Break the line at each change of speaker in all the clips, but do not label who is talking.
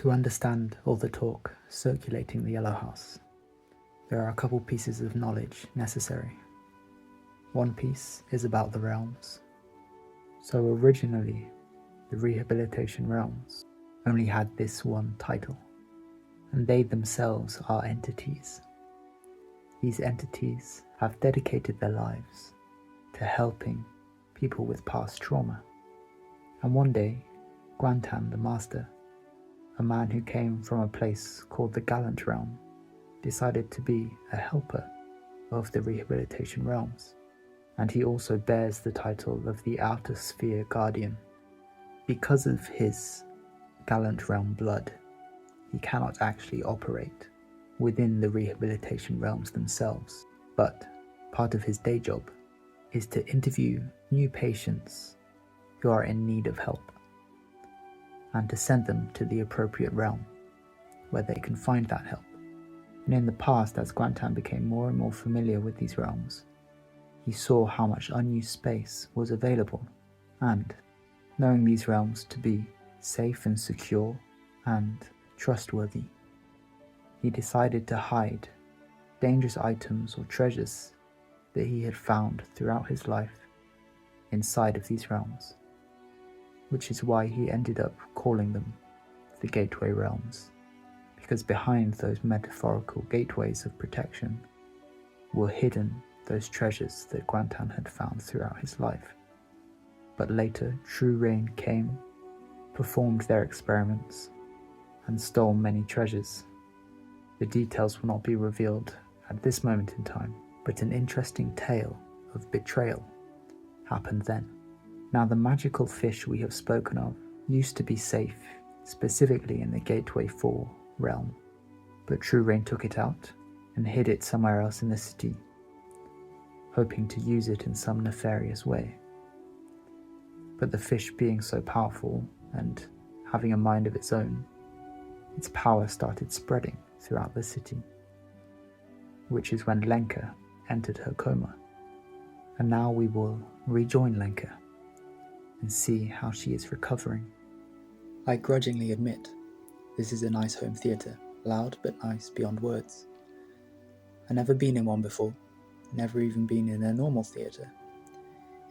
To understand all the talk circulating the Yellow House, there are a couple pieces of knowledge necessary. One piece is about the realms. So originally, the Rehabilitation Realms only had this one title, and they themselves are entities. These entities have dedicated their lives to helping people with past trauma. And one day, Guantan the Master, a man who came from a place called the Gallant Realm, decided to be a helper of the Rehabilitation Realms, and he also bears the title of the Outer Sphere Guardian. Because of his Gallant Realm blood, he cannot actually operate within the Rehabilitation Realms themselves, but part of his day job is to interview new patients who are in need of help, and to send them to the appropriate realm where they can find that help. And in the past, as Guantan became more and more familiar with these realms, he saw how much unused space was available, and knowing these realms to be safe and secure and trustworthy, he decided to hide dangerous items or treasures that he had found throughout his life inside of these realms, which is why he ended up calling them the Gateway Realms, because behind those metaphorical gateways of protection were hidden those treasures that Guantan had found throughout his life. But later, True Rain came, performed their experiments, and stole many treasures. The details will not be revealed at this moment in time, but an interesting tale of betrayal happened then. Now, the magical fish we have spoken of used to be safe, specifically in the Gateway 4 realm, but True Rain took it out and hid it somewhere else in the city, hoping to use it in some nefarious way. But the fish being so powerful and having a mind of its own, its power started spreading throughout the city, which is when Lenka entered her coma. And now we will rejoin Lenka and see how she is recovering. I grudgingly admit, this is a nice home theatre, loud but nice beyond words. I've never been in one before, never even been in a normal theatre,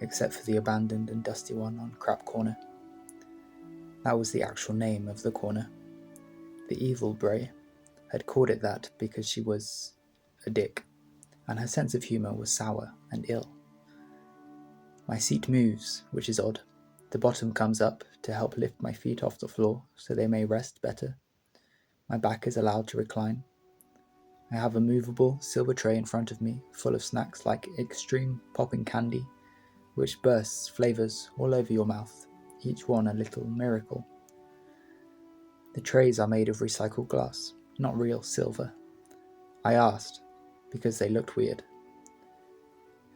except for the abandoned and dusty one on Crap Corner. That was the actual name of the corner. The evil Bray had called it that because she was a dick, and her sense of humour was sour and ill. My seat moves, which is odd. The bottom comes up to help lift my feet off the floor so they may rest better. My back is allowed to recline. I have a movable silver tray in front of me, full of snacks like extreme popping candy, which bursts flavours all over your mouth, each one a little miracle. The trays are made of recycled glass, not real silver. I asked, because they looked weird.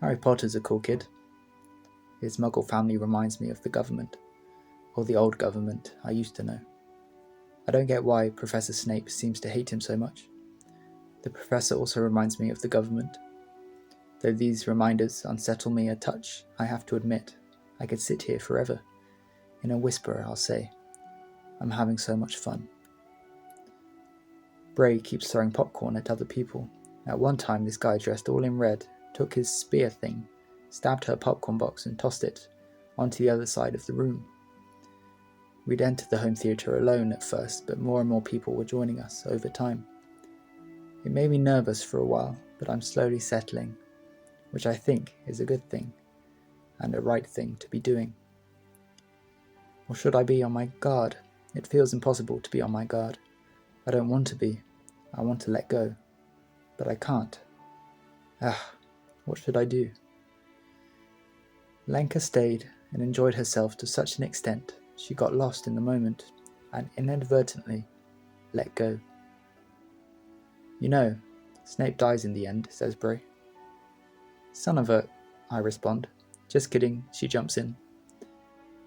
Harry Potter's a cool kid. His muggle family reminds me of the government, or the old government I used to know. I don't get why Professor Snape seems to hate him so much. The professor also reminds me of the government. Though these reminders unsettle me a touch, I have to admit, I could sit here forever. In a whisper, I'll say, I'm having so much fun. Bray keeps throwing popcorn at other people. At one time, this guy dressed all in red took his spear thing, stabbed her popcorn box and tossed it onto the other side of the room. We'd entered the home theatre alone at first, but more and more people were joining us over time. It made me nervous for a while, but I'm slowly settling, which I think is a good thing, and a right thing to be doing. Or should I be on my guard? It feels impossible to be on my guard. I don't want to be. I want to let go. But I can't. What should I do? Lenka stayed and enjoyed herself to such an extent she got lost in the moment and inadvertently let go. You know, Snape dies in the end, says Bray. Son of a... I respond. Just kidding, she jumps in.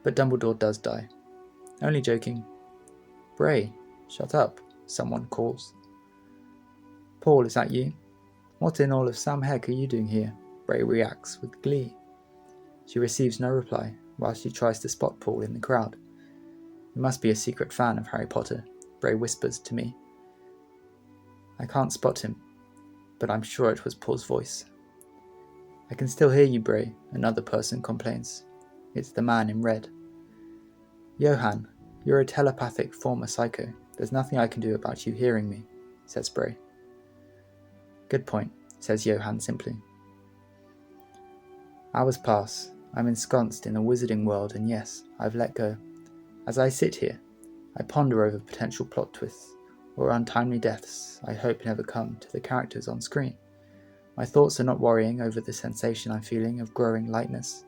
But Dumbledore does die. Only joking. Bray, shut up, someone calls. Paul, is that you? What in all of Sam Heck are you doing here? Bray reacts with glee. She receives no reply while she tries to spot Paul in the crowd. He must be a secret fan of Harry Potter, Bray whispers to me. I can't spot him, but I'm sure it was Paul's voice. I can still hear you, Bray, another person complains. It's the man in red. Johan, you're a telepathic former psycho. There's nothing I can do about you hearing me, says Bray. Good point, says Johan simply. Hours pass. I'm ensconced in a wizarding world, and yes, I've let go. As I sit here, I ponder over potential plot twists, or untimely deaths I hope never come to the characters on screen. My thoughts are not worrying over the sensation I'm feeling of growing lightness.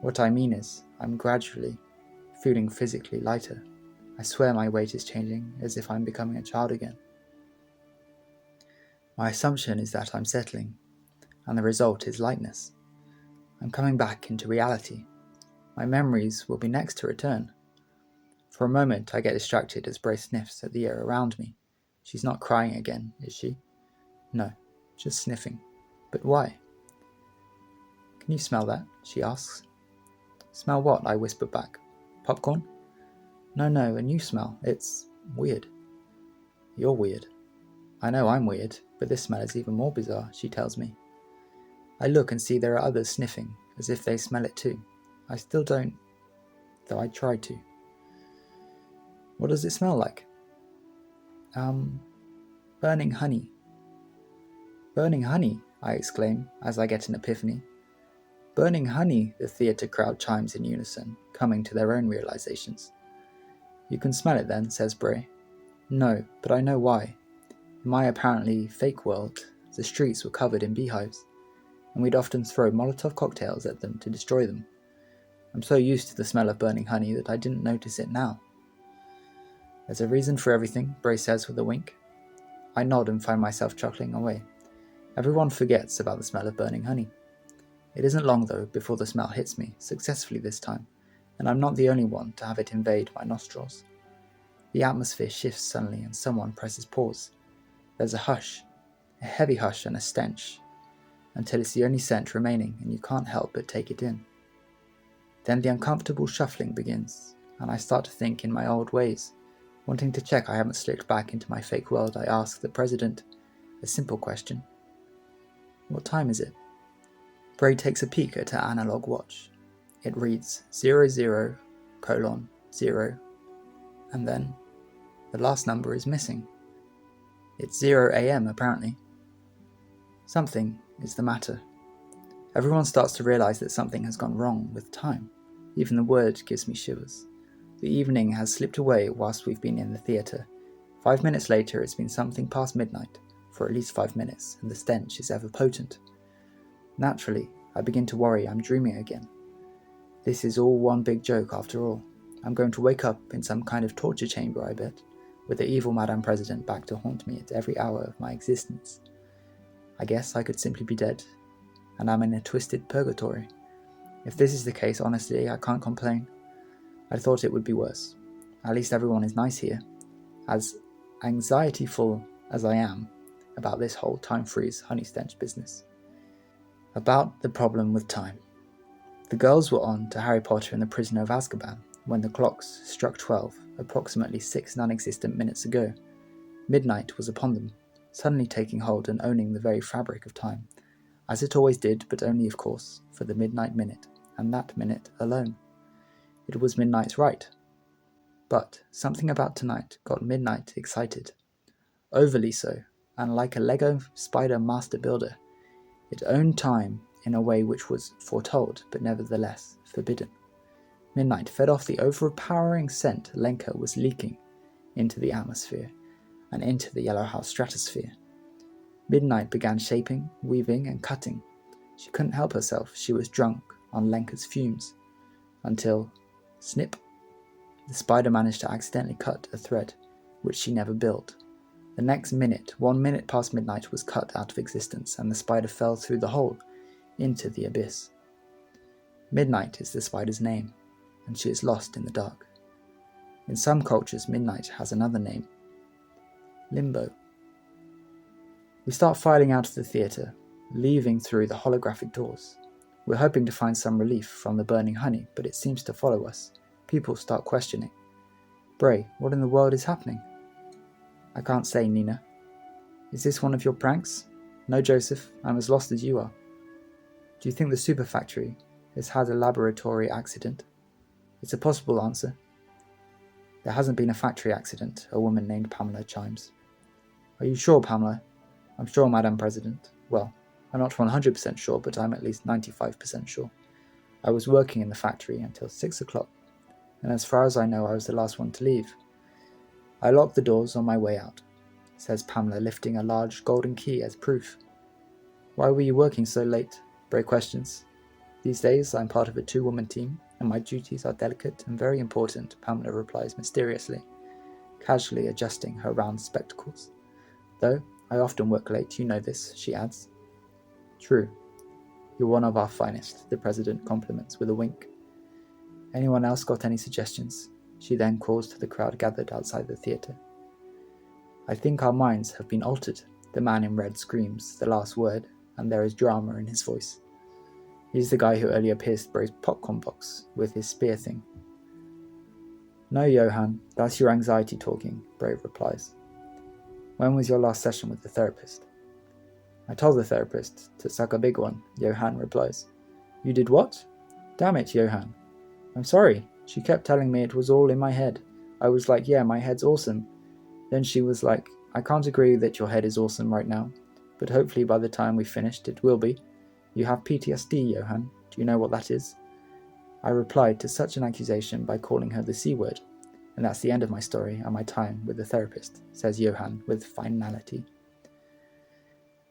What I mean is, I'm gradually feeling physically lighter. I swear my weight is changing, as if I'm becoming a child again. My assumption is that I'm settling, and the result is lightness. I'm coming back into reality. My memories will be next to return. For a moment I get distracted as Bray sniffs at the air around me. She's not crying again, is she? No, just sniffing. But why? Can you smell that? She asks. Smell what? I whisper back. Popcorn? No, a new smell. It's weird. You're weird. I know I'm weird, but this smell is even more bizarre, she tells me. I look and see there are others sniffing, as if they smell it too. I still don't, though I try to. What does it smell like? Burning honey. Burning honey, I exclaim, as I get an epiphany. Burning honey, the theatre crowd chimes in unison, coming to their own realizations. You can smell it then, says Bray. No, but I know why. In my apparently fake world, the streets were covered in beehives, and we'd often throw Molotov cocktails at them to destroy them. I'm so used to the smell of burning honey that I didn't notice it now. There's a reason for everything, Bray says with a wink. I nod and find myself chuckling away. Everyone forgets about the smell of burning honey. It isn't long, though, before the smell hits me, successfully this time, and I'm not the only one to have it invade my nostrils. The atmosphere shifts suddenly and someone presses pause. There's a hush, a heavy hush and a stench, until it's the only scent remaining and you can't help but take it in. Then the uncomfortable shuffling begins, and I start to think in my old ways. Wanting to check I haven't slipped back into my fake world, I ask the president a simple question. What time is it? Bray takes a peek at her analog watch. It reads 00:0, and then the last number is missing. It's 0 a.m. apparently. Something is the matter. Everyone starts to realize that something has gone wrong with time. Even the word gives me shivers. The evening has slipped away whilst we've been in the theatre. 5 minutes later it's been something past midnight, for at least 5 minutes, and the stench is ever potent. Naturally, I begin to worry I'm dreaming again. This is all one big joke after all. I'm going to wake up in some kind of torture chamber, I bet, with the evil Madame President back to haunt me at every hour of my existence. I guess I could simply be dead, and I'm in a twisted purgatory. If this is the case, honestly, I can't complain. I thought it would be worse. At least everyone is nice here. As anxiety-full as I am about this whole time freeze honey stench business. About the problem with time. The girls were on to Harry Potter and the Prisoner of Azkaban when the clocks struck 12, approximately 6 non-existent minutes ago. Midnight was upon them, suddenly taking hold and owning the very fabric of time, as it always did, but only, of course, for the midnight minute, and that minute alone. It was midnight's right. But something about tonight got midnight excited. Overly so, and like a Lego spider master builder, it owned time in a way which was foretold, but nevertheless forbidden. Midnight fed off the overpowering scent Lenka was leaking into the atmosphere and into the Yellow House stratosphere. Midnight began shaping, weaving, and cutting. She couldn't help herself, she was drunk on Lenka's fumes. Until, snip, the spider managed to accidentally cut a thread, which she never built. The next minute, 1 minute past midnight, was cut out of existence, and the spider fell through the hole into the abyss. Midnight is the spider's name, and she is lost in the dark. In some cultures, midnight has another name. Limbo. We start filing out of the theatre, leaving through the holographic doors. We're hoping to find some relief from the burning honey, but it seems to follow us. People start questioning. Bray, what in the world is happening? I can't say, Nina. Is this one of your pranks? No, Joseph, I'm as lost as you are. Do you think the super factory has had a laboratory accident? It's a possible answer. There hasn't been a factory accident, a woman named Pamela chimes. Are you sure, Pamela? I'm sure, Madam President. Well, I'm not 100% sure, but I'm at least 95% sure. I was working in the factory until 6 o'clock, and as far as I know, I was the last one to leave. I locked the doors on my way out, says Pamela, lifting a large golden key as proof. Why were you working so late? Bray questions. These days, I'm part of a 2-woman team, and my duties are delicate and very important, Pamela replies mysteriously, casually adjusting her round spectacles. Though, I often work late, you know this, she adds. True. You're one of our finest, the President compliments with a wink. Anyone else got any suggestions? She then calls to the crowd gathered outside the theatre. I think our minds have been altered, the man in red screams the last word, and there is drama in his voice. He's the guy who earlier pierced Bray's popcorn box with his spear thing. No, Johann, that's your anxiety talking, Bray replies. When was your last session with the therapist? I told the therapist to suck a big one, Johann replies. You did what? Damn it, Johann. I'm sorry. She kept telling me it was all in my head. I was like, yeah, my head's awesome. Then she was like, I can't agree that your head is awesome right now, but hopefully by the time we've finished it will be. You have PTSD, Johann. Do you know what that is? I replied to such an accusation by calling her the C word, and that's the end of my story and my time with the therapist, says Johann with finality.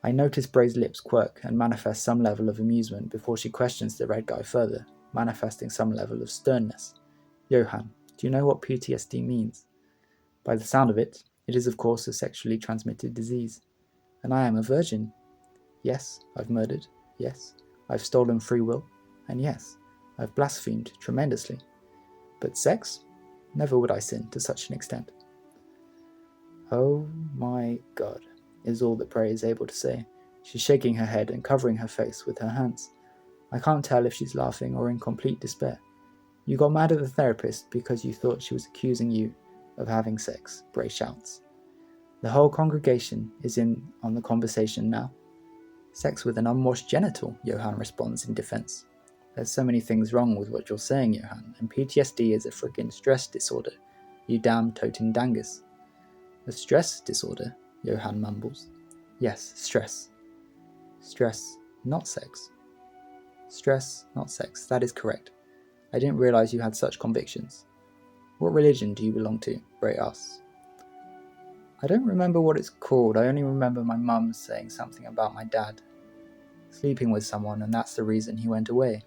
I notice Bray's lips quirk and manifest some level of amusement before she questions the red guy further, manifesting some level of sternness. Johann, do you know what PTSD means? By the sound of it, it is of course a sexually transmitted disease. And I am a virgin. Yes, I've murdered. Yes, I've stolen free will. And yes, I've blasphemed tremendously. But sex? Never would I sin to such an extent. Oh my God, is all that Bray is able to say. She's shaking her head and covering her face with her hands. I can't tell if she's laughing or in complete despair. You got mad at the therapist because you thought she was accusing you of having sex, Bray shouts. The whole congregation is in on the conversation now. Sex with an unwashed genital, Johann responds in defense. There's so many things wrong with what you're saying, Johann, and PTSD is a frickin' stress disorder. You damn totin' dangus. A stress disorder? Johann mumbles. Yes, stress. Stress, not sex. Stress, not sex, that is correct. I didn't realize you had such convictions. What religion do you belong to? Bray asks. I don't remember what it's called, I only remember my mum saying something about my dad. Sleeping with someone, and that's the reason he went away.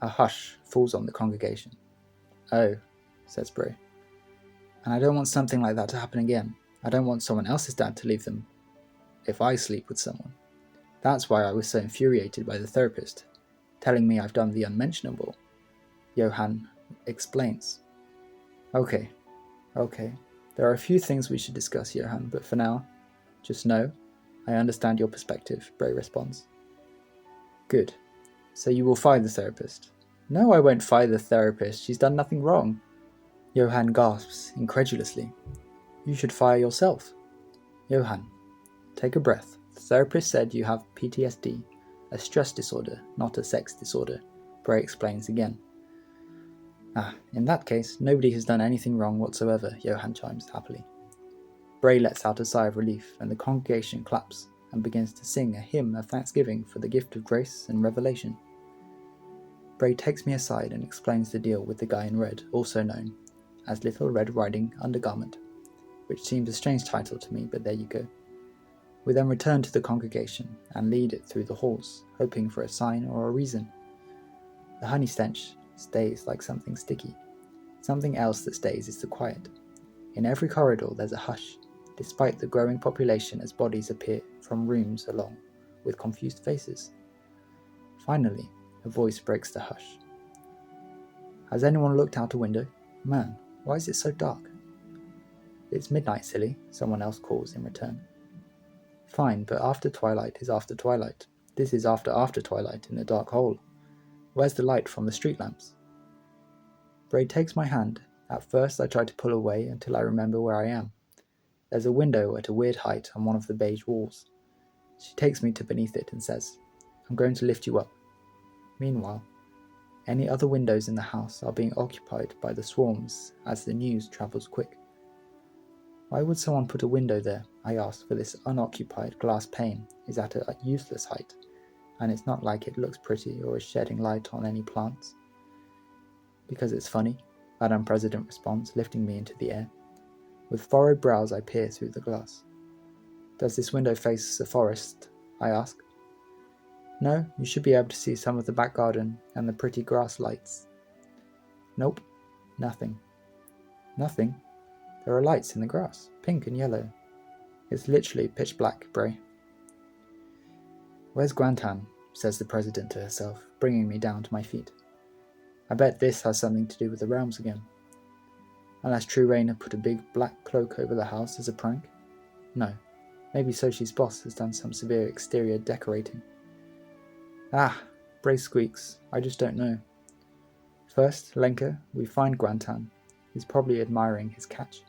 A hush falls on the congregation. Oh, says Bray. And I don't want something like that to happen again. I don't want someone else's dad to leave them if I sleep with someone. That's why I was so infuriated by the therapist, telling me I've done the unmentionable. Johann explains. Okay. There are a few things we should discuss, Johann, but for now, just know, I understand your perspective, Bray responds. Good. So you will fire the therapist. No, I won't fire the therapist. She's done nothing wrong. Johann gasps incredulously. You should fire yourself. Johann, take a breath. The therapist said you have PTSD, a stress disorder, not a sex disorder, Bray explains again. In that case, nobody has done anything wrong whatsoever, Johann chimes happily. Bray lets out a sigh of relief, and the congregation claps and begins to sing a hymn of thanksgiving for the gift of grace and revelation. Bray takes me aside and explains the deal with the guy in red, also known as Little Red Riding Undergarment, which seems a strange title to me, but there you go. We then return to the congregation and lead it through the halls, hoping for a sign or a reason. The honey stench stays like something sticky. Something else that stays is the quiet. In every corridor there's a hush, despite the growing population as bodies appear from rooms along with confused faces. Finally, a voice breaks the hush. Has anyone looked out a window? Man, why is it so dark? It's midnight, silly, someone else calls in return. Fine, but after twilight is after twilight. This is after twilight in the dark hole. Where's the light from the street lamps? Bray takes my hand. At first I try to pull away until I remember where I am. There's a window at a weird height on one of the beige walls. She takes me to beneath it and says, "I'm going to lift you up." Meanwhile, any other windows in the house are being occupied by the swarms as the news travels quick. Why would someone put a window there, I ask, for this unoccupied glass pane is at a useless height, and it's not like it looks pretty or is shedding light on any plants. Because it's funny, Madame President responds, lifting me into the air. With furrowed brows I peer through the glass. Does this window face the forest? I ask. No, you should be able to see some of the back garden and the pretty grass lights. Nope, nothing. Nothing? There are lights in the grass, pink and yellow. It's literally pitch black, Bray. Where's Grantan? Says the President to herself, bringing me down to my feet. I bet this has something to do with the realms again. Unless True Rainer put a big black cloak over the house as a prank? No. Maybe Soshi's boss has done some severe exterior decorating. Ah, Bray squeaks. I just don't know. First, Lenka, we find Grantan. He's probably admiring his catch.